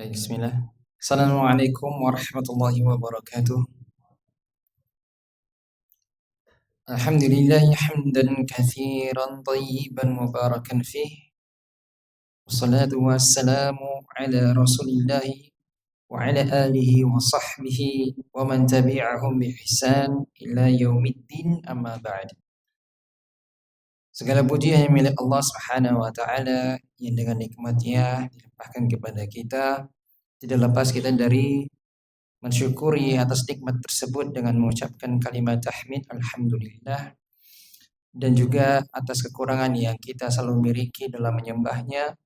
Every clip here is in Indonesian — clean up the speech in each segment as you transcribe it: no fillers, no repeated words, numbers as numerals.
Baik, bismillah. Assalamualaikum warahmatullahi wabarakatuh. Alhamdulillah hamdan katsiran tayyiban mubarakan fih. Wassalatu wassalamu ala Rasulillah wa ala alihi wa sahbihi wa man tabi'ahum bi ihsan ila yaumiddin amma ba'd. Segala puji hanya milik Allah Subhanahu wa taala yang dengan nikmat-Nya dilimpahkan kepada kita. Tidak lepas kita dari mensyukuri atas nikmat tersebut dengan mengucapkan kalimat tahmid alhamdulillah, dan juga atas kekurangan yang kita selalu miliki dalam menyembahnya.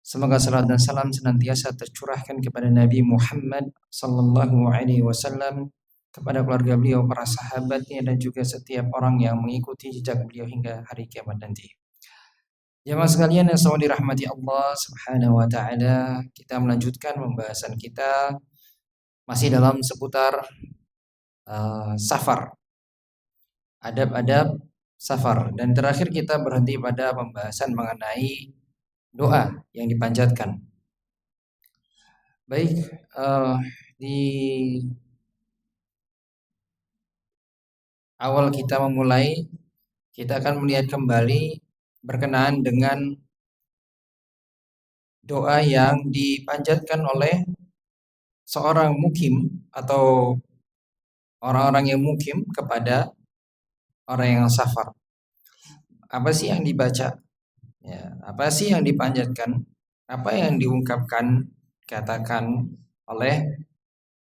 Semoga salat dan salam senantiasa tercurahkan kepada Nabi Muhammad sallallahu alaihi wasallam, kepada keluarga beliau, para sahabatnya, dan juga setiap orang yang mengikuti jejak beliau hingga hari kiamat nanti. Jemaah sekalian yang selalu dirahmati Allah Subhanahu wa taala, kita melanjutkan pembahasan kita masih dalam seputar safar, adab-adab safar, dan terakhir kita berhenti pada pembahasan mengenai doa yang dipanjatkan. Baik, di awal kita memulai, kita akan melihat kembali berkenaan dengan doa yang dipanjatkan oleh seorang mukim atau orang-orang yang mukim kepada orang yang safar. Apa sih yang dibaca? Ya, apa sih yang dipanjatkan? Apa yang diungkapkan, katakan oleh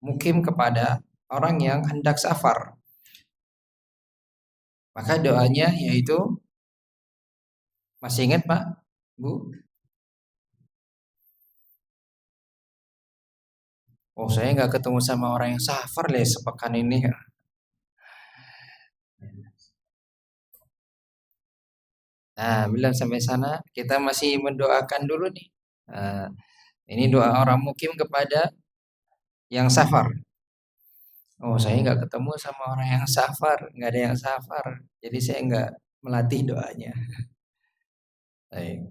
mukim kepada orang yang hendak safar? Maka doanya yaitu, masih ingat Pak, Bu? Oh, saya nggak ketemu sama orang yang safar sepekan ini. Nah, bilang sampai sana, kita masih mendoakan dulu nih. Nah, ini doa orang mukim kepada yang safar. Oh, saya nggak ketemu sama orang yang safar, nggak ada yang safar, jadi saya nggak melatih doanya. Baik.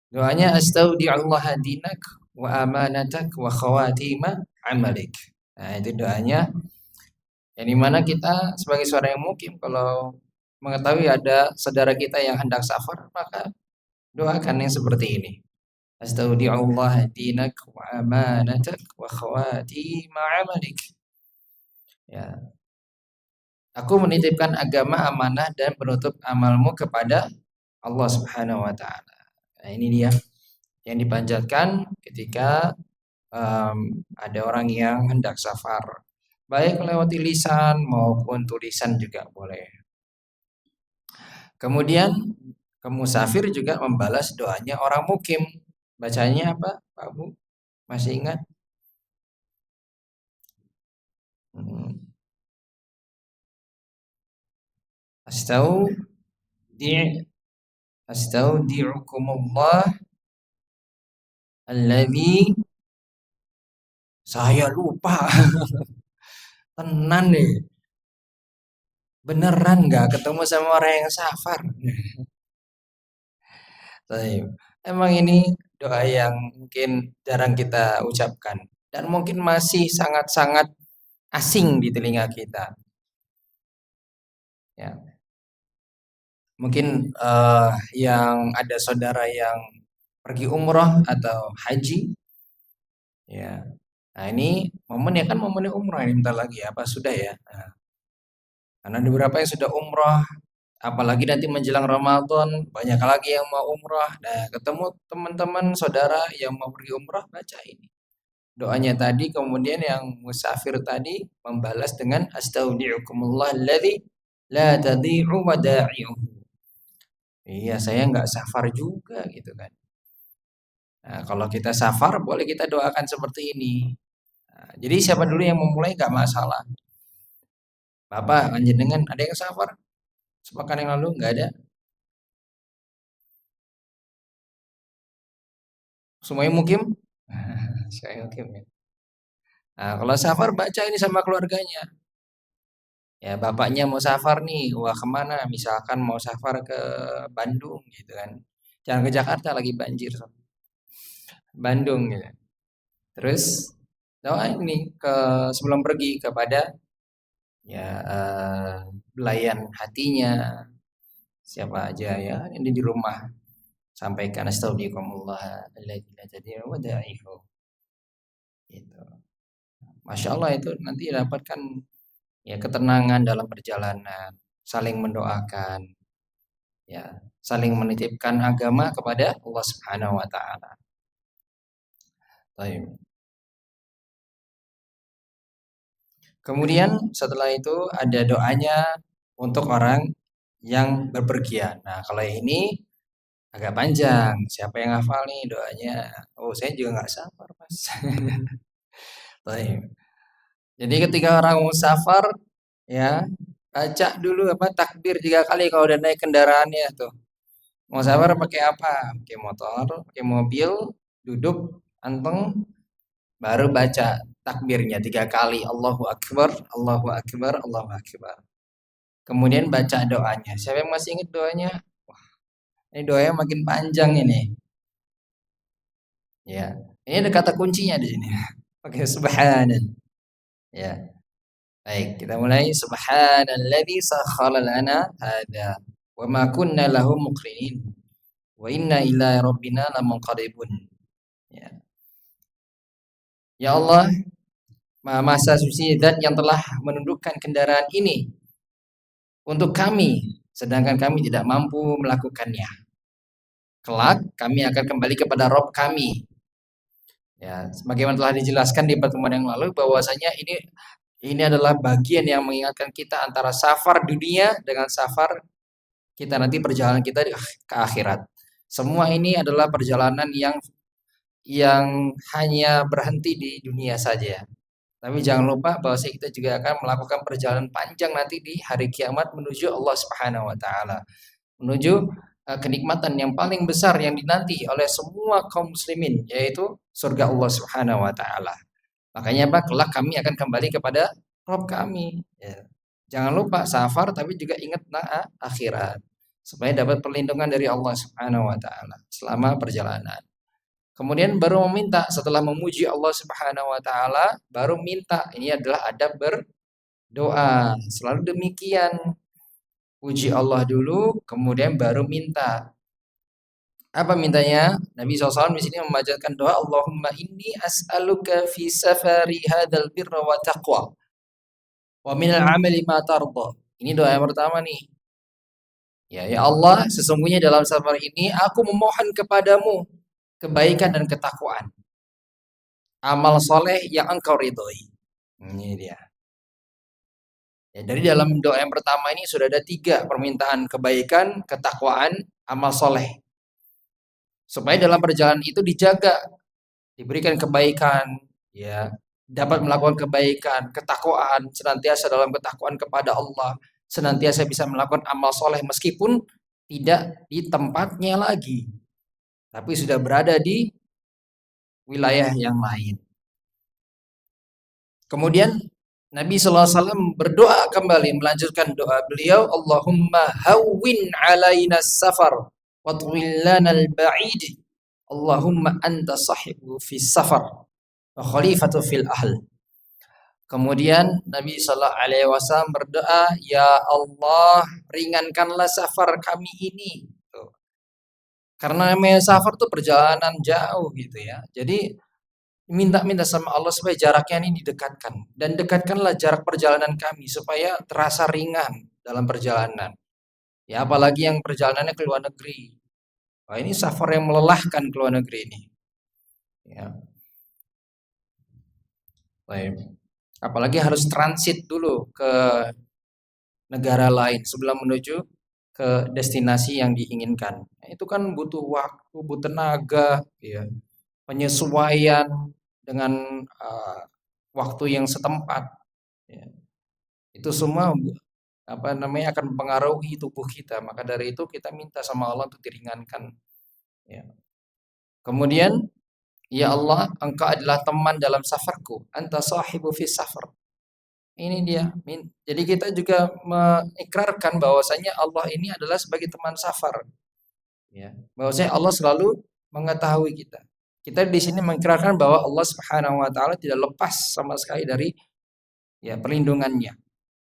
Doanya astaudi'allah dinak wa amanatak wa khawatima amalik. Nah, itu doanya yang dimana kita sebagai seorang yang mukim, kalau mengetahui ada saudara kita yang hendak safar, maka doakan yang seperti ini. Astaudi'allah dinak wa amanatak wa khawatima amalik. Ya. Aku menitipkan agama, amanah, dan penutup amalmu kepada Allah Subhanahu wa taala. Nah, ini dia yang dipanjatkan ketika ada orang yang hendak safar, baik lewat lisan maupun tulisan juga boleh. Kemudian musafir juga membalas doanya orang mukim. Bacanya apa, Pak Bu? Masih ingat? Astaudi'ukumullah alladzi, saya lupa. Tenan nih. Beneran nggak ketemu sama orang yang safar. Emang ini doa yang mungkin jarang kita ucapkan dan mungkin masih sangat-sangat asing di telinga kita. Ya. Mungkin yang ada saudara yang pergi umroh atau haji, ya. Nah, ini momen ya, kan momennya umroh ini bentar lagi, apa sudah ya? Nah, karena ada beberapa yang sudah umroh, apalagi nanti menjelang Ramadan banyak lagi yang mau umroh. Nah, ketemu teman-teman saudara yang mau pergi umroh, baca ini doanya tadi, kemudian yang musafir tadi membalas dengan astaudi'ukumullah alladzi la tadhi'u wada'i'uhu. Iya, saya nggak safar juga gitu kan. Nah, kalau kita safar boleh kita doakan seperti ini. Nah, jadi siapa dulu yang memulai nggak masalah. Bapak, dengan ada yang safar sepekan yang lalu? Nggak ada. Semuanya mukim? Saya mukim ya. Nah, kalau safar baca ini sama keluarganya. Ya, bapaknya mau safar nih, wah kemana? Misalkan mau safar ke Bandung gitu kan. Jangan ke Jakarta, lagi banjir. Bandung gitu. Terus doa ini sebelum pergi kepada ya belayan hatinya siapa aja ya ini di rumah sampaikan astagfirullah alladzi la tadhi'u wadaihu gitu. Masya Allah itu nanti dapatkan ya ketenangan dalam perjalanan, saling mendoakan, ya, saling menitipkan agama kepada Allah Subhanahu wa taala. Baik. Kemudian setelah itu ada doanya untuk orang yang berpergian. Nah, kalau ini agak panjang. Siapa yang hafal nih doanya? Oh, saya juga nggak sabar, Mas. Baik. Jadi ketika orang musafar ya, baca dulu apa takbir 3 kali kalau udah naik kendaraannya tuh. Musafar pakai apa? Pakai motor, pakai mobil, duduk, anteng, baru baca takbirnya 3 kali. Allahu Akbar, Allahu Akbar, Allahu Akbar. Kemudian baca doanya. Siapa yang masih ingat doanya? Ini doanya makin panjang ini. Ya, ini ada kata kuncinya di sini. Oke, subhanallah. Ya, baik. Kita mulai. Subhanalladzi sakhkhara lana hada wa ma kunna lahu muqrinin wa inna ila rabbina lamunqalibun. Ya. Ya Allah, Maha Suci Zat yang telah menundukkan kendaraan ini untuk kami, sedangkan kami tidak mampu melakukannya. Kelak kami akan kembali kepada Rob kami. Ya, sebagaimana telah dijelaskan di pertemuan yang lalu bahwasanya ini adalah bagian yang mengingatkan kita antara safar dunia dengan safar kita nanti perjalanan kita ke akhirat. Semua ini adalah perjalanan yang hanya berhenti di dunia saja. Tapi jangan lupa bahwa kita juga akan melakukan perjalanan panjang nanti di hari kiamat menuju Allah Subhanahu wa taala. Menuju kenikmatan yang paling besar yang dinanti oleh semua kaum muslimin yaitu surga Allah Subhanahu wa taala. Makanya apa? Kelak kami akan kembali kepada Rabb kami. Ya. Jangan lupa safar tapi juga ingat akhirat supaya dapat perlindungan dari Allah Subhanahu wa taala selama perjalanan. Kemudian baru meminta setelah memuji Allah Subhanahu wa taala, baru minta. Ini adalah adab berdoa. Selalu demikian. Puji Allah dulu, kemudian baru minta. Apa mintanya? Nabi SAW di sini membacakan doa Allahumma inni as'aluka fi safari hadzal birra wa taqwa wa minal amali ma tarda. Ini doa yang pertama nih. Ya Allah, sesungguhnya dalam safar ini aku memohon kepadamu kebaikan dan ketakwaan. Amal soleh yang engkau ridhoi. Ini dia. Ya, dari dalam doa yang pertama ini sudah ada 3 permintaan kebaikan, ketakwaan, amal soleh. Supaya dalam perjalanan itu dijaga, diberikan kebaikan, ya, dapat melakukan kebaikan, ketakwaan, senantiasa dalam ketakwaan kepada Allah, senantiasa bisa melakukan amal soleh meskipun tidak di tempatnya lagi, tapi sudah berada di wilayah yang lain. Kemudian Nabi SAW berdoa kembali melanjutkan doa beliau Allahumma hawwin alaina safar wa tuwillana al-ba'id Allahumma anta sahibu fi safar wa khalifatu fil ahl. Kemudian Nabi Sallallahu Alaihi Wasallam berdoa, Ya Allah ringankanlah safar kami ini. Tuh. Karena namanya safar tuh perjalanan jauh gitu ya. Jadi minta sama Allah supaya jaraknya ini didekatkan dan dekatkanlah jarak perjalanan kami supaya terasa ringan dalam perjalanan. Ya apalagi yang perjalanannya ke luar negeri. Wah, ini safar yang melelahkan ke luar negeri ini. Ya. Baik. Apalagi harus transit dulu ke negara lain sebelum menuju ke destinasi yang diinginkan. Nah, itu kan butuh waktu, butuh tenaga, ya. Penyesuaian dengan waktu yang setempat. Ya. Itu semua akan mempengaruhi tubuh kita. Maka dari itu kita minta sama Allah untuk diringankan. Ya. Kemudian, ya Allah, Engkau adalah teman dalam safarku. Anta sahibu fi safar. Ini dia. Jadi kita juga mengikrarkan bahwasanya Allah ini adalah sebagai teman safar. Ya. Bahwasanya Allah selalu mengetahui kita. Kita di sini mengikrarkan bahwa Allah Subhanahu wa taala tidak lepas sama sekali dari ya perlindungannya.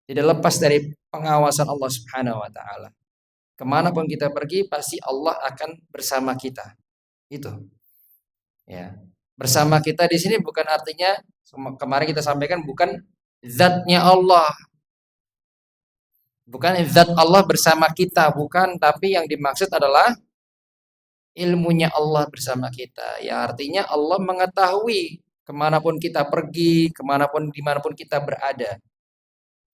Tidak lepas dari pengawasan Allah Subhanahu wa taala. Kemanapun kita pergi pasti Allah akan bersama kita. Itu. Ya. Bersama kita di sini bukan artinya kemarin kita sampaikan bukan zatnya Allah. Bukan zat Allah bersama kita, bukan, tapi yang dimaksud adalah ilmunya Allah bersama kita. Ya artinya Allah mengetahui kemanapun kita pergi, dimanapun kita berada.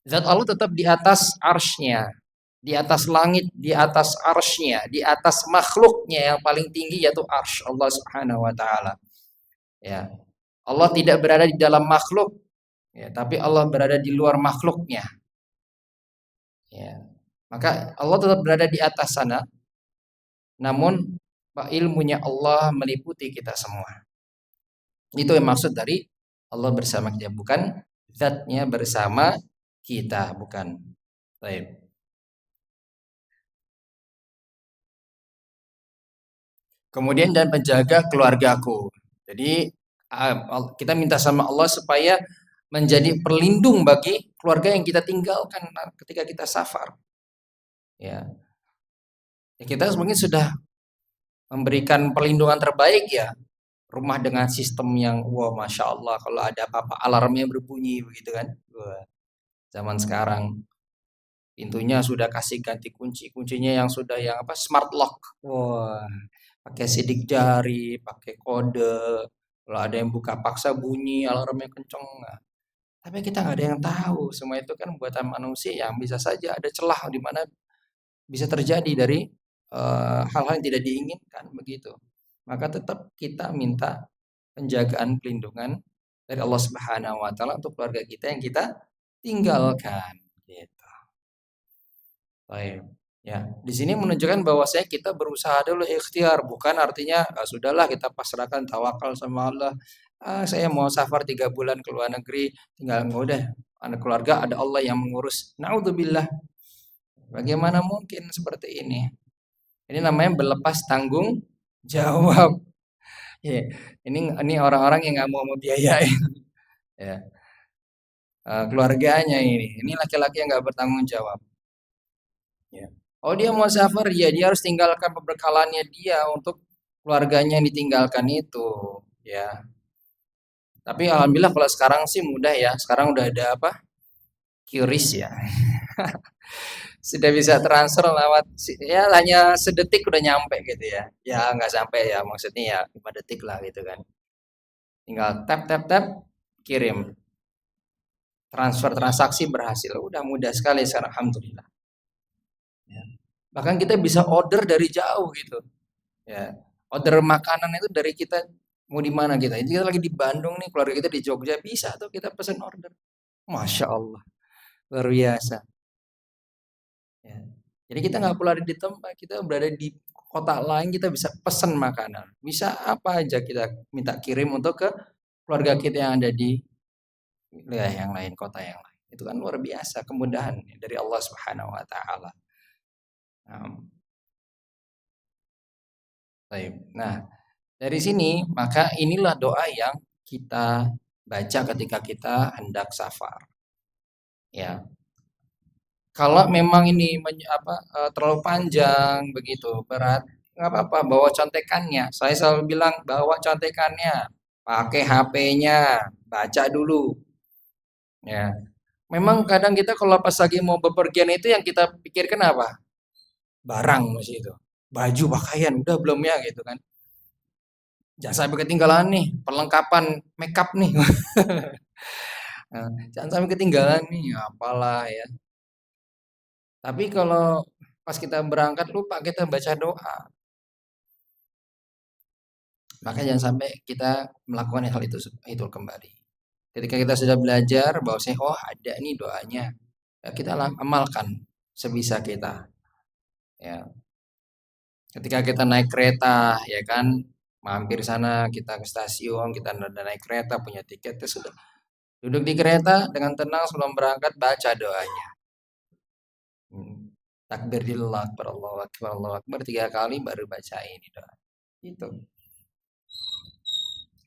Zat Allah tetap di atas arsy-Nya, di atas langit, di atas arsy-Nya, di atas makhluknya yang paling tinggi yaitu arsy Allah Subhanahu wa taala. Ya. Allah tidak berada di dalam makhluk, ya, tapi Allah berada di luar makhluknya. Ya. Maka Allah tetap berada di atas sana, namun ilmunya Allah meliputi kita semua. Itu yang maksud dari Allah bersama kita, bukan zatnya bersama kita, bukan. Baik. Kemudian dan penjaga keluargaku. Jadi kita minta sama Allah supaya menjadi pelindung bagi keluarga yang kita tinggalkan ketika kita safar. Ya, kita mungkin sudah memberikan perlindungan terbaik ya. Rumah dengan sistem yang wah masya Allah kalau ada apa-apa alarmnya berbunyi begitu kan. Wah, zaman sekarang pintunya sudah kasih ganti kunci, kuncinya yang sudah yang apa smart lock. Wah, pakai sidik jari, pakai kode. Kalau ada yang buka paksa bunyi alarmnya kenceng. Nah, tapi kita nggak ada yang tahu. Semua itu kan buatan manusia yang bisa saja ada celah di mana bisa terjadi dari hal-hal yang tidak diinginkan begitu. Maka tetap kita minta penjagaan pelindungan dari Allah Subhanahu wa taala untuk keluarga kita yang kita tinggalkan gitu. Baik. Ya, di sini menunjukkan bahwa kita berusaha dulu ikhtiar, bukan artinya sudahlah kita pasrahkan tawakal sama Allah. Saya mau safar 3 bulan ke luar negeri, tinggal udah anak keluarga ada Allah yang mengurus. Naudzubillah. Bagaimana mungkin seperti ini? Ini namanya berlepas tanggung jawab. Ya, ini orang-orang yang nggak mau membiayai ya, keluarganya ini. Ini laki-laki yang nggak bertanggung jawab. Ya. Oh dia mau safar, ya dia harus tinggalkan perbekalannya dia untuk keluarganya yang ditinggalkan itu. Ya. Tapi alhamdulillah kalau sekarang sih mudah ya. Sekarang udah ada apa? QRIS ya. Sudah bisa transfer lewat ya hanya sedetik udah nyampe gitu ya. Ya nggak sampai ya maksudnya ya 5 detik lah gitu kan. Tinggal tap tap tap kirim. Transfer transaksi berhasil. Udah mudah sekali sekarang alhamdulillah. Ya. Bahkan kita bisa order dari jauh gitu. Ya. Order makanan itu dari kita mau di mana kita. Ini kita lagi di Bandung nih, keluarga kita di Jogja bisa tuh kita pesan order. Masya Allah, luar biasa. Ya. Jadi kita nggak perlu ada di tempat, kita berada di kota lain kita bisa pesan makanan. Bisa apa aja kita minta kirim untuk ke keluarga kita yang ada di wilayah yang lain, kota yang lain. Itu kan luar biasa kemudahan dari Allah Subhanahu wa taala. Nah, dari sini maka inilah doa yang kita baca ketika kita hendak safar. Ya, kalau memang ini terlalu panjang begitu, berat, nggak apa-apa bawa contekannya. Saya selalu bilang bawa contekannya, pakai HP-nya, baca dulu. Ya, memang kadang kita kalau pas lagi mau bepergian itu yang kita pikirkan apa? Barang masih itu, baju, pakaian, udah belum ya gitu kan. Jangan sampai ketinggalan nih perlengkapan makeup nih. Nah, jangan sampai ketinggalan nih, apalah ya. Tapi kalau pas kita berangkat lupa kita baca doa, maka jangan sampai kita melakukan hal itu kembali. Ketika kita sudah belajar bahwa oh ada nih doanya, ya kita amalkan sebisa kita. Ya, ketika kita naik kereta, ya kan, mampir sana, kita ke stasiun, kita naik kereta, punya tiket, ya sudah. Duduk di kereta dengan tenang sebelum berangkat baca doanya. Takbir Allah Akbar, Allahu Akbar, Allahu Akbar 3 kali baru baca ini doa. Itu.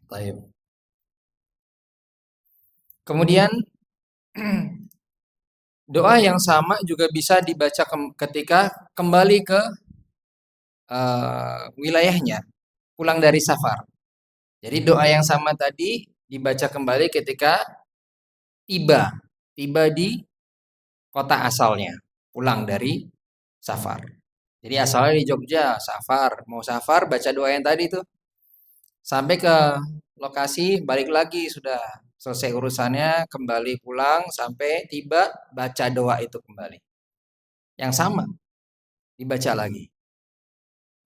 Baik. Kemudian doa yang sama juga bisa dibaca ketika kembali ke wilayahnya, pulang dari safar. Jadi doa yang sama tadi dibaca kembali ketika tiba tiba di kota asalnya, pulang dari safar. Jadi asalnya di Jogja, safar, mau safar baca doa yang tadi tuh. Sampai ke lokasi balik lagi sudah selesai urusannya, kembali pulang sampai tiba baca doa itu kembali. Yang sama dibaca lagi.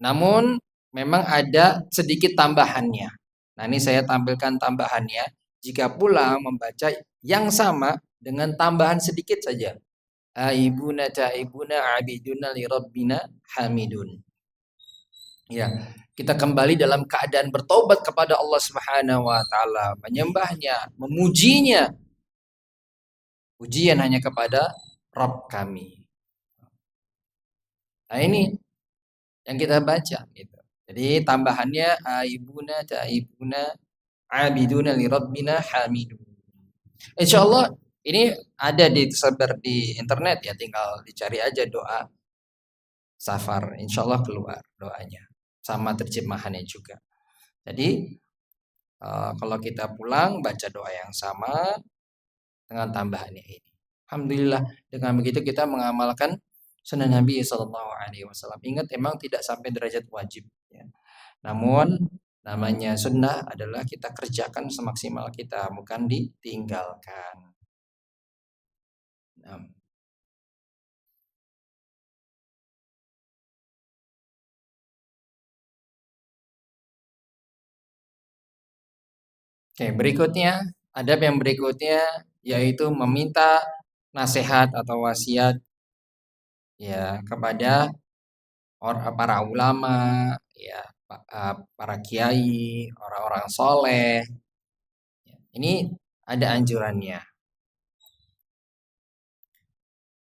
Namun memang ada sedikit tambahannya. Nah, ini saya tampilkan tambahannya. Jika pulang membaca yang sama dengan tambahan sedikit saja. Aibuna ta'ibuna abiduna li rabbina hamidun. Ya, kita kembali dalam keadaan bertobat kepada Allah Subhanahu wa taala, menyembahnya, memujinya. Pujian hanya kepada Rabb kami. Nah, ini yang kita baca gitu. Jadi tambahannya aibuna ta'ibuna abiduna li rabbina hamidun. Insyaallah ini ada tersebar di internet ya, tinggal dicari aja doa safar. Insyaallah keluar doanya sama terjemahannya juga. Jadi kalau kita pulang baca doa yang sama dengan tambahannya ini. Alhamdulillah dengan begitu kita mengamalkan sunnah Nabi Sallallahu Alaihi Wasallam. Ingat emang tidak sampai derajat wajib. Ya. Namun namanya sunnah adalah kita kerjakan semaksimal kita, bukan ditinggalkan. Nah. Oke, berikutnya adab yang berikutnya yaitu meminta nasihat atau wasiat ya kepada para ulama, ya para kiai, orang-orang soleh. Ini ada anjurannya.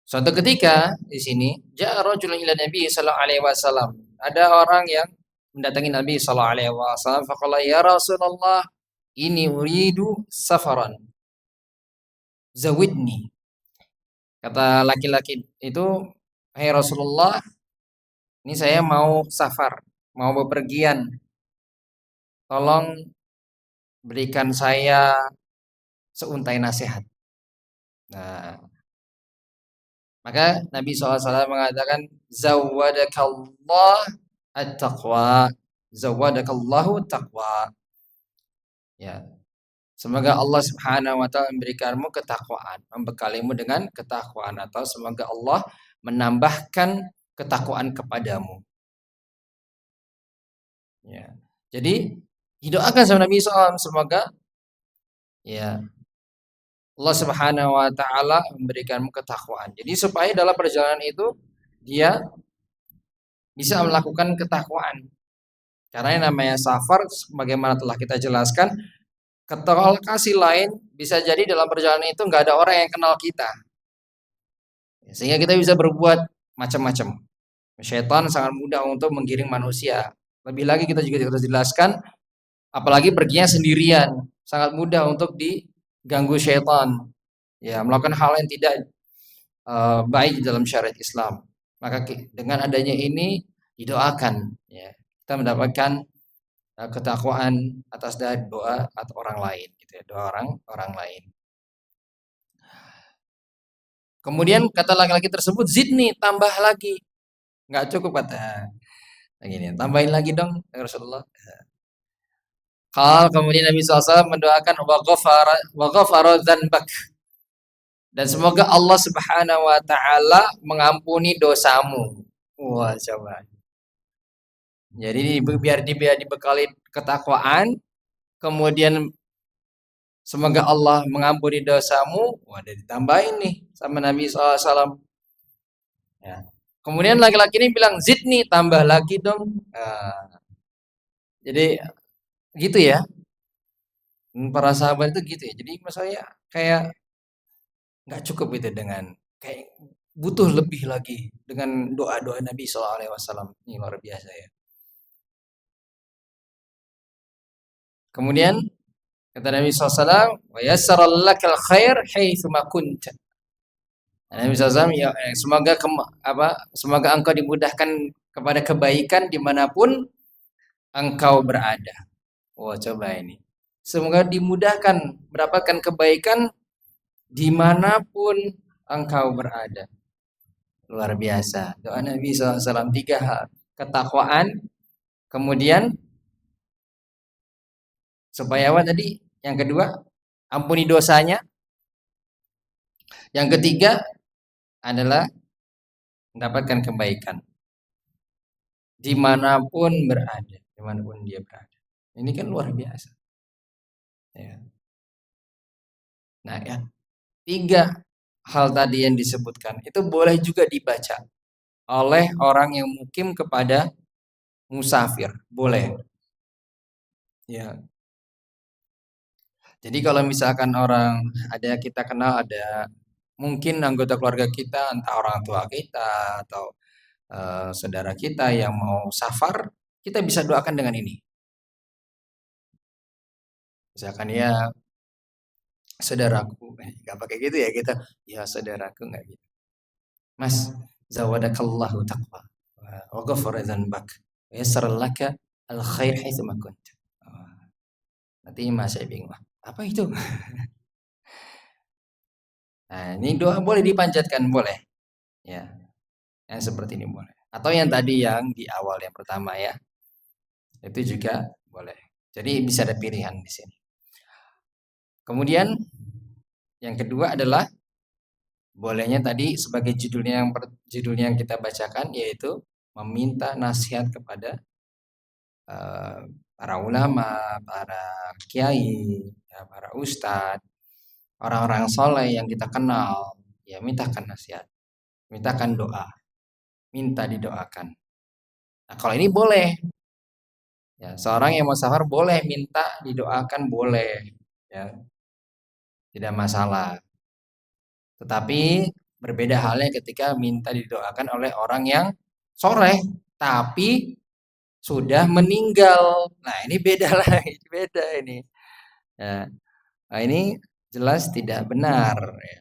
Suatu ketika di sini, ja'a rajulun ila Nabi sallallahu alaihi wasallam. Ada orang yang mendatangi Nabi sallallahu alaihi wasallam, faqala ya Rasulullah, ini uridu safaran. Zawidni. Kata laki-laki itu, "Hai Rasulullah, ini saya mau safar, mau bepergian. Tolong berikan saya seuntai nasihat." Nah, maka Nabi SAW mengatakan, "Zawwadakallah at-taqwa." Zawwadakallahu taqwa. Ya, semoga Allah Subhanahu wa taala memberikanmu ketakwaan, membekalimu dengan ketakwaan atau semoga Allah menambahkan ketakwaan kepadamu. Ya. Jadi didoakan sama Nabi SAW semoga ya Allah Subhanahu wa taala memberikanmu ketakwaan. Jadi supaya dalam perjalanan itu dia bisa melakukan ketakwaan. Karena yang namanya safar bagaimana telah kita jelaskan, ke lokasi lain bisa jadi dalam perjalanan itu nggak ada orang yang kenal kita. Sehingga kita bisa berbuat macam-macam. Syaitan sangat mudah untuk menggiring manusia. Lebih lagi kita juga harus jelaskan, apalagi perginya sendirian, sangat mudah untuk diganggu syaitan. Ya, melakukan hal yang tidak baik dalam syariat Islam. Maka dengan adanya ini didoakan, ya, kita mendapatkan ketakwaan atas dari doa atau orang lain, gitu ya, doa orang lain. Kemudian kata laki-laki tersebut, zidni, tambah lagi, nggak cukup kata. Begini, tambahin lagi dong ya Rasulullah. Kemudian Nabi SAW mendoakan wa ghafara dzanbak. Dan semoga Allah Subhanahu wa taala mengampuni dosamu. Wah, coba. Jadi biar dibekali ketakwaan, kemudian semoga Allah mengampuni dosamu. Wah, ada ditambahin nih sama Nabi SAW. Ya. Kemudian laki-laki ini bilang, zidni, tambah lagi dong. Nah, jadi gitu ya. Para sahabat itu gitu ya. Jadi maksudnya kayak nggak cukup itu dengan kayak butuh lebih lagi dengan doa-doa Nabi SAW. Ini luar biasa ya. Kemudian kata Nabi SAW, wa yassara lakal khair haitsu ma kunta. Nabi SAW, ya, semoga engkau dimudahkan kepada kebaikan dimanapun engkau berada. Wah, coba ini. Semoga dimudahkan mendapatkan kebaikan dimanapun engkau berada. Luar biasa. Doa Nabi SAW 3 hal. Ketakwaan, kemudian supaya apa tadi? Yang kedua, ampuni dosanya. Yang ketiga adalah mendapatkan kebaikan dimanapun berada, dimanapun dia berada. Ini kan luar biasa. Ya. Nah, ya, 3 hal tadi yang disebutkan itu boleh juga dibaca oleh orang yang mukim kepada musafir, boleh. Ya. Jadi kalau misalkan kita kenal ada mungkin anggota keluarga kita, entah orang tua kita atau saudara kita yang mau safar, kita bisa doakan dengan ini. Misalkan ya saudaraku, nggak pakai gitu ya kita, ya saudaraku nggak gitu. Mas, zawadakallahu taqwa wa ghafara dzanbak wa yassara laka al-khair haitsu ma kunta. Nanti Mas saya bingung, apa itu? Nah, ini doa boleh dipanjatkan, boleh. Ya, yang seperti ini boleh. Atau yang tadi yang di awal yang pertama ya, itu juga boleh. Jadi bisa ada pilihan di sini. Kemudian yang kedua adalah bolehnya tadi sebagai judulnya yang kita bacakan yaitu meminta nasihat kepada para ulama, para kiai, ya, para ustadz, orang-orang soleh yang kita kenal, ya mintakan nasihat, mintakan doa, minta didoakan. Nah, kalau ini boleh, ya seorang yang mau safar boleh minta didoakan, boleh, ya tidak masalah. Tetapi berbeda halnya ketika minta didoakan oleh orang yang soleh, tapi sudah meninggal. Nah ini beda lagi, beda ini. Ya. Nah ini jelas tidak benar. Ya.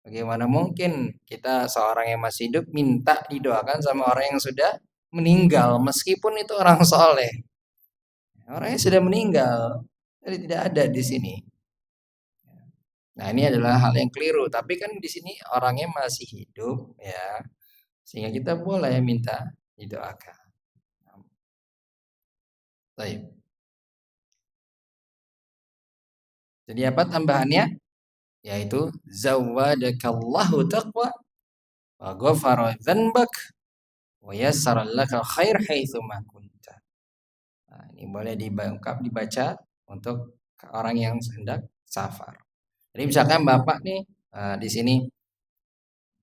Bagaimana mungkin kita seorang yang masih hidup minta didoakan sama orang yang sudah meninggal, meskipun itu orang soleh. Orangnya sudah meninggal, jadi tidak ada di sini. Nah ini adalah hal yang keliru. Tapi kan di sini orangnya masih hidup, ya, sehingga kita boleh minta didoakan. Baik. Jadi apa tambahannya? Yaitu zawadakallahu taqwa wa ghafara dzanbak wa yassara laka khair haitsu ma kunta. Nah, ini boleh dibaca untuk orang yang hendak safar. Jadi misalkan Bapak nih di sini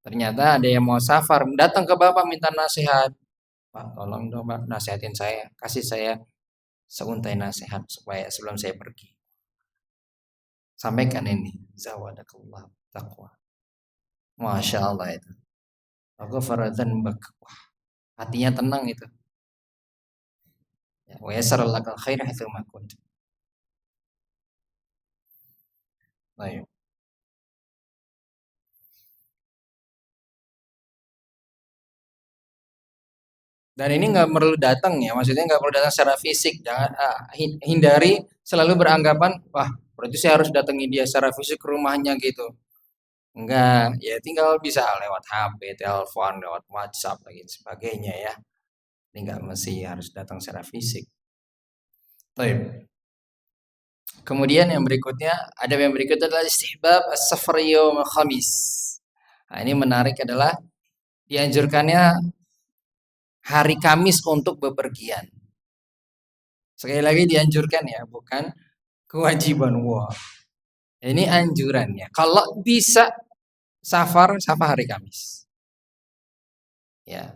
ternyata ada yang mau safar, datang ke Bapak minta nasihat. Pak, tolong dong Pak, nasihatin saya, kasih saya seuntai nasihat supaya sebelum saya pergi. Sampaikan ini, zawadakallahu taqwa. Masya Allah itu. Aku dzanbak. Wah, hatinya tenang itu. Wa yassara lakal khair haitsu ma kunta. Baik. Dan ini nggak perlu datang ya, maksudnya nggak perlu datang secara fisik. Jangan hindari selalu beranggapan, wah, berarti saya harus datangi dia secara fisik ke rumahnya gitu. Enggak, ya tinggal bisa lewat HP, telepon, lewat WhatsApp dan sebagainya ya. Ini nggak mesti harus datang secara fisik. Baik. Kemudian yang berikutnya, ada yang berikutnya adalah istihbab as-safar yaum khamis. Nah, ini menarik adalah dianjurkannya hari Kamis untuk bepergian. Sekali lagi dianjurkan ya, bukan kewajiban. Wah, ini anjurannya. Kalau bisa safar hari Kamis. Ya.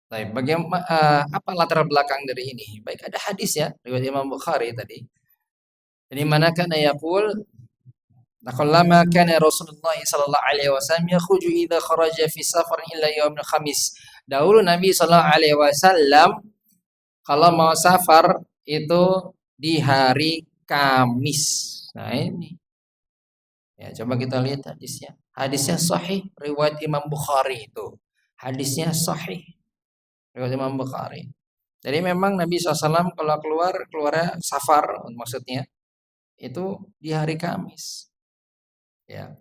Baik, bagaimana apa latar belakang dari ini? Baik, ada hadis ya riwayat Imam Bukhari tadi. Di mana kana yaqul laqallama kana Rasulullah sallallahu alaihi wasallam yakhruju idza kharaja fi safar illa yaumil khamis. Dahulu Nabi sallallahu alaihi wasallam kalau mau safar itu di hari Kamis. Nah ini, ya coba kita lihat hadisnya. Hadisnya sahih, riwayat Imam Bukhari itu. Hadisnya sahih, riwayat Imam Bukhari. Jadi memang Nabi SAW kalau keluarnya safar maksudnya itu di hari Kamis. Ya.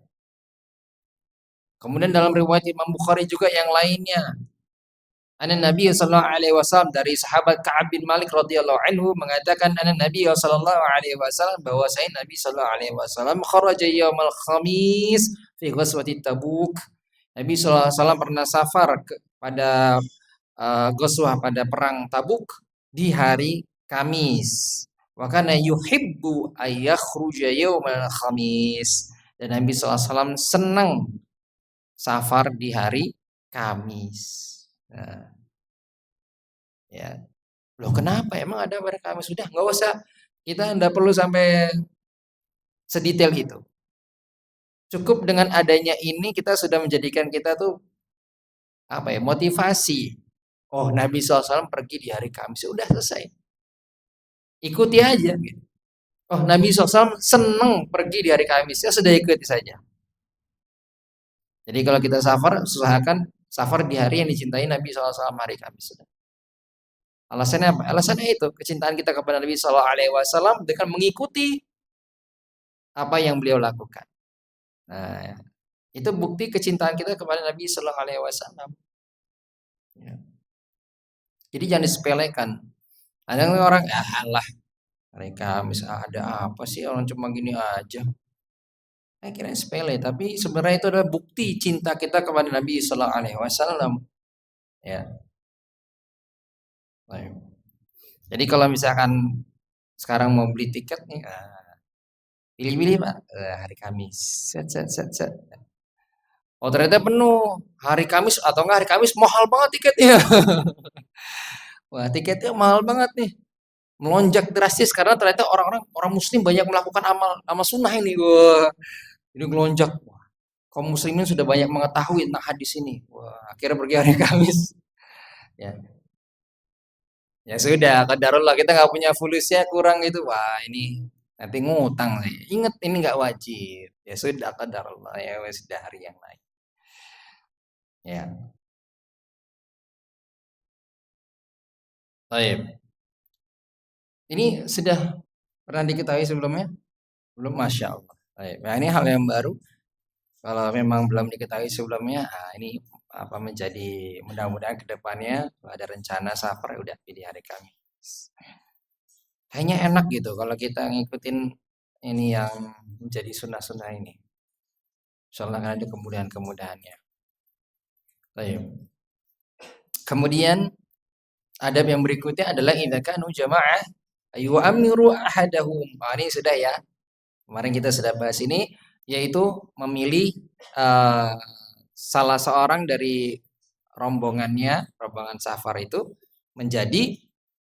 Kemudian dalam riwayat Imam Bukhari juga yang lainnya, Nabi sallallahu alaihi wasallam dari sahabat Ka'ab bin Malik radhiyallahu anhu mengatakan Nabi sallallahu alaihi wasallam bahwa saya Nabi sallallahu alaihi wasallam kharaja yaumal khamis fi ghazwati Tabuk. Nabi sallallahu alaihi wasallam pernah safar pada ghazwah pada perang Tabuk di hari Kamis. Wa kana yuhibbu ay yakhruja yaumal khamis. Dan Nabi sallallahu alaihi wasallam senang safar di hari Kamis. Nah, ya. Loh kenapa? Emang ada pada Kamis? Sudah, nggak usah. Kita nggak perlu sampai sedetail itu. Cukup dengan adanya ini kita sudah menjadikan kita tuh apa ya, motivasi. Oh, Nabi SAW pergi di hari Kamis. Sudah selesai. Ikuti aja gitu. Oh, Nabi SAW senang pergi di hari Kamis. Ya sudah ikuti saja. Jadi kalau kita safar, usahakan safar di hari yang dicintai Nabi SAW hari Kamis. Sudah. Alasannya apa? Alasannya itu kecintaan kita kepada Nabi Shallallahu Alaihi Wasallam dengan mengikuti apa yang beliau lakukan. Nah, itu bukti kecintaan kita kepada Nabi Shallallahu Alaihi Wasallam. Ya. Jadi jangan disepelekan. Ada orang, ya Allah, hari Kamis ada apa sih orang cuma gini aja. Saya kira sepele, tapi sebenarnya itu adalah bukti cinta kita kepada Nabi Shallallahu Alaihi Wasallam. Ya. Baik. Jadi kalau misalkan sekarang mau beli tiket nih, pilih-pilih Pak, hari Kamis. Set, set, set, set. Oh ternyata penuh. Hari Kamis atau enggak hari Kamis mahal banget tiketnya. Wah tiketnya mahal banget nih. Melonjak drastis karena ternyata orang Muslim banyak melakukan amal amal sunnah ini. Wah, ini melonjak. Wah, kaum muslimin sudah banyak mengetahui tentang hadis ini. Wah, akhirnya pergi hari Kamis. Ya, ya sudah. Qadarullah kita nggak punya fulusnya kurang gitu. Wah ini nanti ngutang sih. Ingat ini nggak wajib. Ya sudah qadarullah ya sudah hari yang lain. Ya, baik. Ini sudah pernah diketahui sebelumnya? Belum, Masya Allah. Baik. Nah, ini hal yang baru. Kalau memang belum diketahui sebelumnya, ini apa menjadi mudah-mudahan ke depannya ada rencana safar udah pilih hari Kamis. Kayaknya enak gitu kalau kita ngikutin ini yang menjadi sunnah-sunnah ini. Insyaallah akan ada kemudahan-kemudahannya. Baik. Kemudian adab yang berikutnya adalah idza kanu jamaah ayu amiru ahadahum. Ini sudah ya. Kemarin kita sudah bahas ini, yaitu memilih uh, salah seorang dari rombongan safar itu menjadi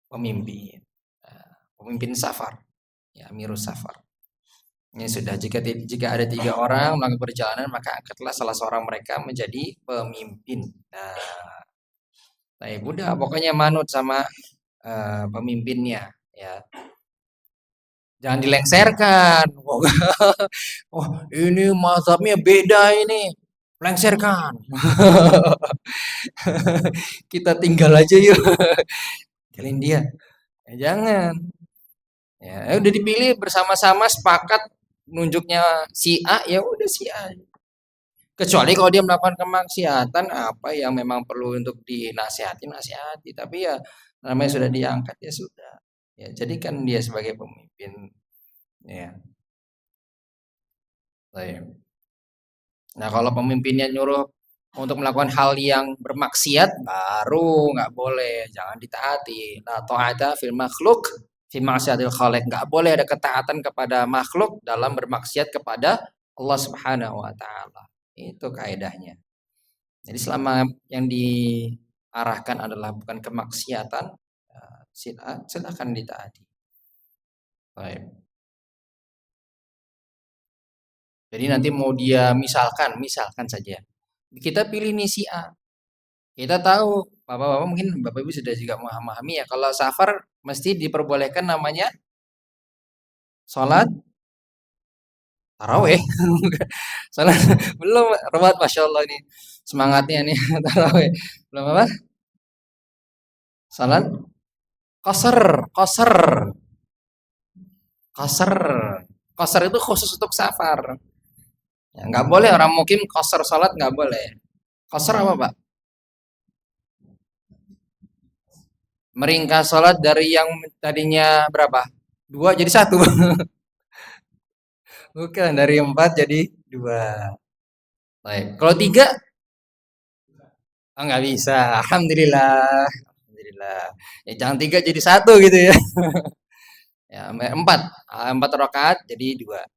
pemimpin, pemimpin safar, ya amirus safar. Ini sudah jika ada 3 orang melakukan perjalanan maka angkatlah salah seorang mereka menjadi pemimpin. Nah, udah pokoknya manut sama pemimpinnya, ya. Jangan dilengsarkan. Oh, ini mazhabnya beda ini. Lengsarkan. Kita tinggal aja yuk. Tinggalin dia. Ya, jangan. Ya, udah dipilih bersama-sama sepakat nunjuknya si A, ya udah si A. Kecuali kalau dia melakukan kemaksiatan apa yang memang perlu untuk dinasihati, nasihati. Tapi ya namanya sudah diangkat ya sudah. Ya, jadikan dia sebagai pemimpin. Ya. Baik. Nah, kalau pemimpinnya nyuruh untuk melakukan hal yang bermaksiat, baru nggak boleh, jangan ditaati. La ta'ata fil makhluk fi ma'siyatil khaliq. Nggak boleh ada ketaatan kepada makhluk dalam bermaksiat kepada Allah Subhanahu wa taala. Itu kaidahnya. Jadi selama yang diarahkan adalah bukan kemaksiatan, silakan ditaati. Baik. Jadi nanti mau dia misalkan saja. Kita pilih nih si A. Kita tahu, Bapak-bapak mungkin Bapak Ibu sudah juga memahami ya, kalau safar mesti diperbolehkan namanya Sholat taraweh. Sholat belum Ruwat, masya Allah ini semangatnya nih taraweh. Belum apa? Sholat qasar, qasar, qasar. Qasar itu khusus untuk safar. Ya, nggak boleh orang mukim qasar sholat nggak boleh. Qasar apa Pak? Meringkas sholat dari yang tadinya berapa? Dua jadi satu. Bukan, dari empat jadi dua. Baik. Kalau tiga, oh, nggak bisa. Alhamdulillah. Alhamdulillah. Ya jangan tiga jadi satu gitu ya. Ya, empat. Empat rakaat jadi dua.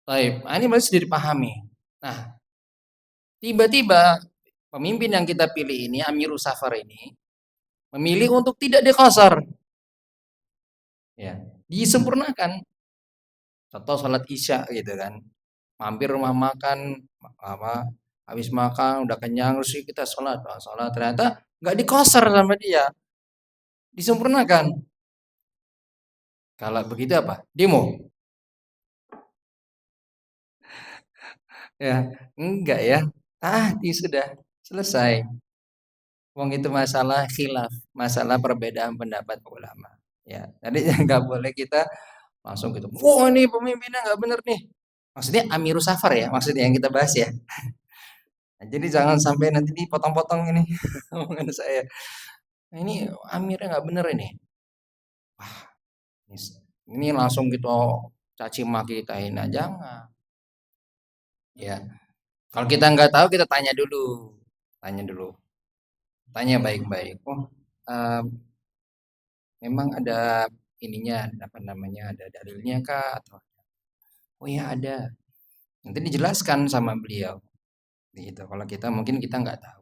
Baik. Nah, ini masih sudah dipahami. Nah, tiba-tiba pemimpin yang kita pilih ini, Amirul Safar ini, memilih untuk tidak diqasar. Ya, disempurnakan. Contoh sholat isya gitu kan. Mampir rumah makan, apa, habis makan udah kenyang terus kita sholat, wah, sholat ternyata nggak dikoser sama dia, disempurnakan. Kalau begitu apa? Demo. Ya, enggak ya. Sudah selesai. Wong itu masalah khilaf, masalah perbedaan pendapat ulama. Ya, jadi nggak boleh kita langsung gitu. Wah ini pemimpinnya nggak bener nih. Maksudnya Amirul Safar ya, maksudnya yang kita bahas ya. Nah, jadi jangan sampai nanti dipotong-potong ini omongan saya. Nah, ini Amirnya nggak bener ini. Wah, ini langsung kita caci maki kita hina, jangan. Ya, kalau kita nggak tahu kita tanya dulu, tanya baik-baik. Oh, eh, memang ada ininya, apa namanya, ada dalilnya kah? Atau oh ya ada. Nanti dijelaskan sama beliau. Gitu. Kalau kita mungkin kita nggak tahu.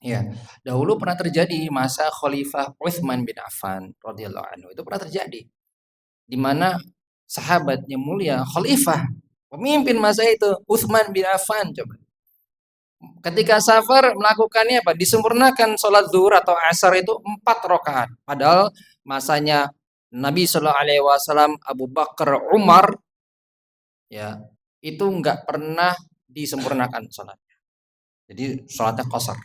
Ya, dahulu pernah terjadi masa Khalifah Utsman bin Affan radhiyallahu anhu. Itu pernah terjadi di mana sahabat yang mulia khalifah pemimpin masa itu Utsman bin Affan coba ketika safar melakukannya apa disempurnakan sholat zuhur atau asar itu 4 rakaat padahal masanya Nabi Shallallahu Alaihi Wasallam Abu Bakar Umar ya itu nggak pernah disempurnakan sholat jadi sholatnya qasar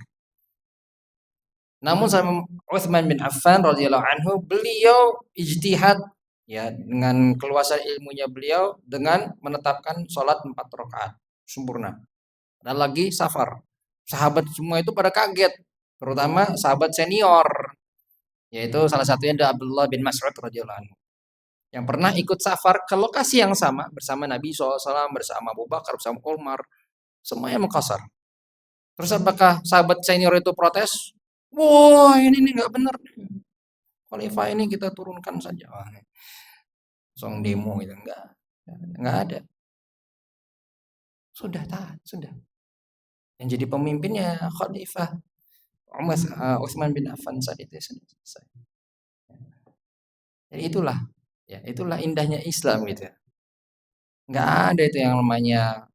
namun sama Utsman bin Affan radhiyallahu anhu beliau ijtihad ya dengan keluasan ilmunya beliau dengan menetapkan sholat 4 rakaat sempurna. Dan lagi safar. Sahabat semua itu pada kaget, terutama sahabat senior yaitu salah satunya ada Abdullah bin Mas'ud radhiyallahu anhu yang pernah ikut safar ke lokasi yang sama bersama Nabi SAW, bersama Abu Bakar, bersama Umar, semuanya mengkasar. Terus apakah sahabat senior itu protes? Wah ini nggak benar. Khalifah ini kita turunkan saja. Wah, song demo itu enggak ada. Sudah taat, sudah. Yang jadi pemimpinnya Khalifah Umar Utsman bin Affan saat itu sudah selesai. Jadi itulah ya, itulah indahnya Islam gitu. Enggak ada itu yang namanya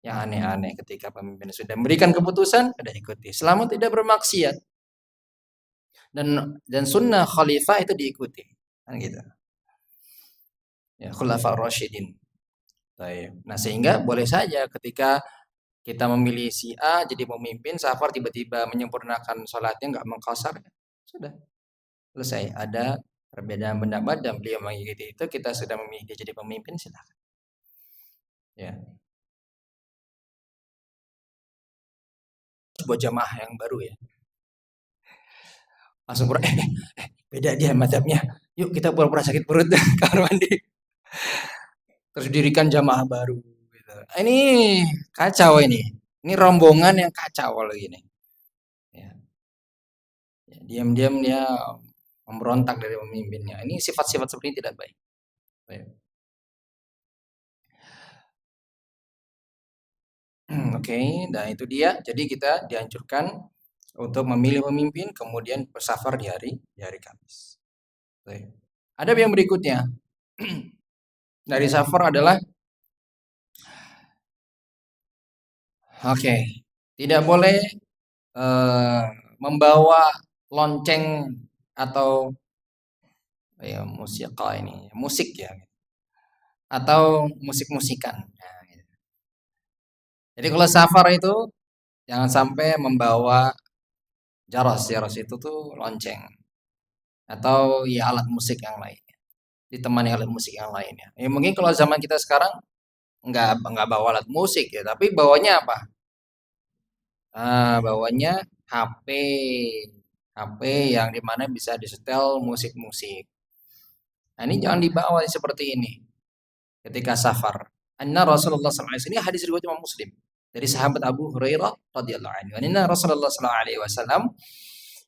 yang aneh-aneh ketika pemimpin sudah memberikan keputusan, sudah ikuti. Selama tidak bermaksiat dan sunnah khalifah itu diikuti. Kan gitu. Ya, khulafa rasyidin. Baik. Nah, sehingga boleh saja ketika kita memilih si A jadi pemimpin, safar tiba-tiba menyempurnakan sholatnya nggak mengkosar, sudah selesai. Ada perbedaan pendapat dan beliau mengikuti itu, kita sudah memilih dia jadi pemimpin, silakan. Ya, buat jamaah yang baru ya, langsung beda dia madhabnya. Yuk kita pura-pura sakit perut kamar mandi, terus dirikan jamaah baru. Gitu. Ini kacau ini. Ini rombongan yang kacau lagi nih. Ya. Ya, diam-diam dia memberontak dari pemimpinnya. Ini sifat-sifat seperti ini tidak baik. Baik. Oke, nah itu dia. Jadi kita dianjurkan untuk memilih pemimpin, kemudian bersafar di hari Kamis. Baik. Ada yang berikutnya dari safar adalah oke, tidak boleh membawa lonceng atau ya musika ini, musik ya, atau musik-musikan. Nah, gitu. Jadi kalau safar itu jangan sampai membawa jaros. Jaros itu tuh lonceng atau ya alat musik yang lainnya. Ditemani alat musik yang lainnya. Ya mungkin kalau zaman kita sekarang nggak bawa alat musik ya, tapi bawanya apa? Bawanya HP. HP yang dimana bisa disetel musik-musik. Nah, ini jangan dibawa seperti ini ketika safar. Anna Rasulullah SAW ini hadis riwayat Imam Muslim dari sahabat Abu Hurairah radhiyallahu anhu. Anna Rasulullah SAW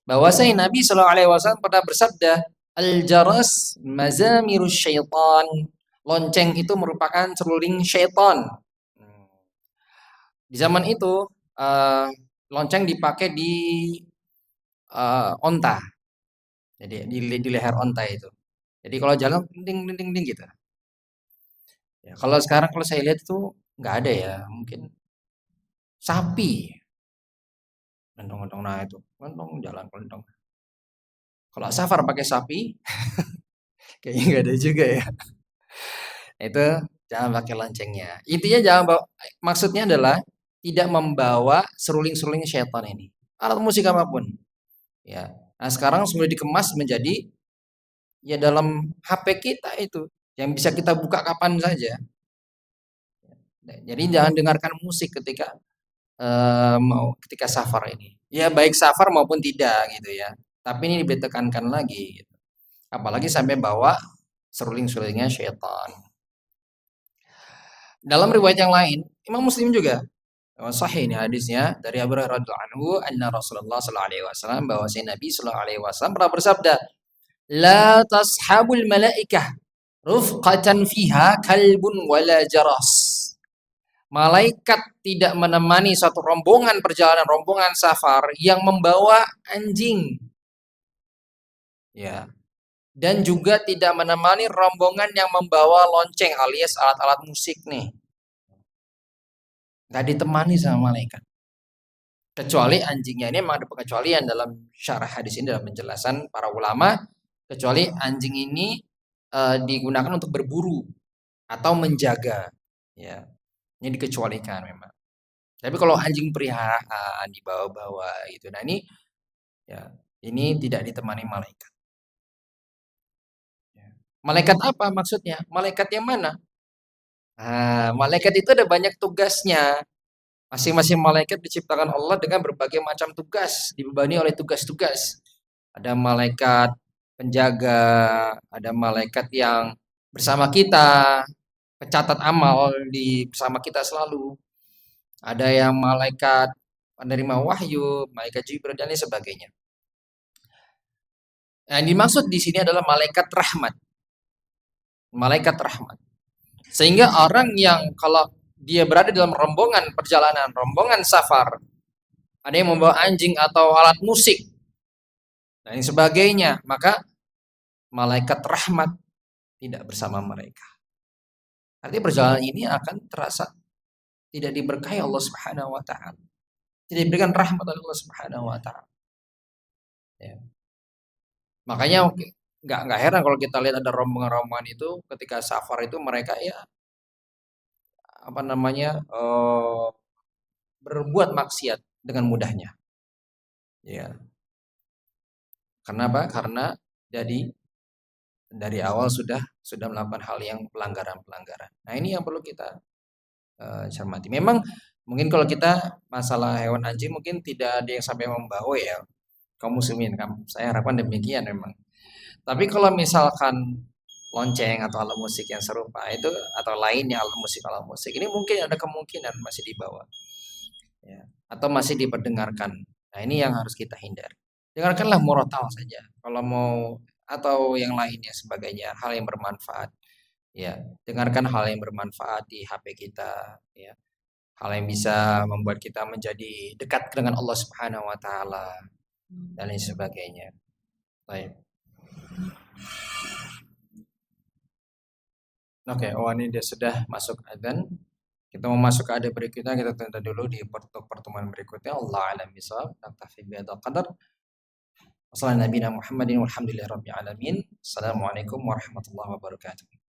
bahwasanya Nabi SAW pernah bersabda, al-jaras mazamirus syaitan. Lonceng itu merupakan seruling syaitan. Di zaman itu lonceng dipakai di onta. Jadi di leher onta itu. Jadi kalau jalan ding ding ding ding gitu. Ya, kalau sekarang kalau saya lihat itu nggak ada ya, mungkin sapi. Gendong-gendong nah itu, gendong jalan gendong. Kalau safar pakai sapi, kayaknya nggak ada juga ya. Itu jangan pakai loncengnya. Intinya jangan bawa, maksudnya adalah tidak membawa seruling-seruling syaitan ini. Alat musik apapun. Ya. Nah, sekarang sudah dikemas menjadi ya dalam HP kita itu yang bisa kita buka kapan saja. Jadi jangan dengarkan musik ketika mau ketika safar ini. Ya baik safar maupun tidak gitu ya. Tapi ini ditekankan lagi gitu. Apalagi sampai bawa seruling-serulingnya syaitan. Dalam riwayat yang lain, Imam Muslim juga sahih ini hadisnya dari Abu Hurairah radhiyallahu anhu anna Rasulullah sallallahu alaihi wasallam bahwa Nabi sallallahu alaihi wasallam pernah bersabda, "La tashabul malaikah rufqatan fiha kalbun wala jaras." Malaikat tidak menemani satu rombongan perjalanan rombongan safar yang membawa anjing. Ya. Dan juga tidak menemani rombongan yang membawa lonceng alias alat-alat musik nih. Nggak ditemani sama malaikat. Kecuali anjingnya ini memang ada pengecualian dalam syarah hadis ini dalam penjelasan para ulama. Kecuali anjing ini digunakan untuk berburu atau menjaga. Ya, ini dikecualikan memang. Tapi kalau anjing peliharaan dibawa-bawa gitu. Nah, ini ya, ini tidak ditemani malaikat. Ya. Malaikat apa maksudnya? Malaikat yang mana? Malaikat itu ada banyak tugasnya. Masing-masing malaikat diciptakan Allah dengan berbagai macam tugas, dibebani oleh tugas-tugas. Ada malaikat penjaga, ada malaikat yang bersama kita, pencatat amal di bersama kita selalu. Ada yang malaikat penerima wahyu, malaikat Jibril dan lain sebagainya. Yang dimaksud di sini adalah malaikat rahmat. Malaikat rahmat. Sehingga orang yang kalau dia berada dalam rombongan perjalanan, rombongan safar, ada yang membawa anjing atau alat musik dan sebagainya, maka malaikat rahmat tidak bersama mereka. Artinya perjalanan ini akan terasa tidak diberkahi Allah Subhanahu wa taala. Tidak diberikan rahmat oleh Allah Subhanahu wa taala. Ya. Makanya nggak heran kalau kita lihat ada rombongan-rombongan itu ketika safar itu mereka ya apa namanya berbuat maksiat dengan mudahnya. Ya. Kenapa? Karena jadi dari awal sudah melakukan hal yang pelanggaran-pelanggaran. Nah, ini yang perlu kita cermati. Memang mungkin kalau kita masalah hewan anjing mungkin tidak ada yang sampai membawa ya kaum muslimin kan. Saya harapkan demikian memang. Tapi kalau misalkan lonceng atau alat musik yang serupa itu atau lainnya alat musik ini mungkin ada kemungkinan masih dibawa ya atau masih diperdengarkan. Nah, ini yang harus kita hindari. Dengarkanlah murotal saja. Kalau mau atau yang lainnya sebagainya, hal yang bermanfaat. Ya, dengarkan hal yang bermanfaat di HP kita, ya. Hal yang bisa membuat kita menjadi dekat dengan Allah Subhanahu wa taala dan lain sebagainya. Baik. Oke, oh ini dia sudah masuk adzan. Kita mau masuk ke adab berikutnya, kita tunda dulu di pertemuan berikutnya. Allah alam bisawab. Naktafi bihadzal qadar. Wassalamualaikum warahmatullahi wabarakatuh.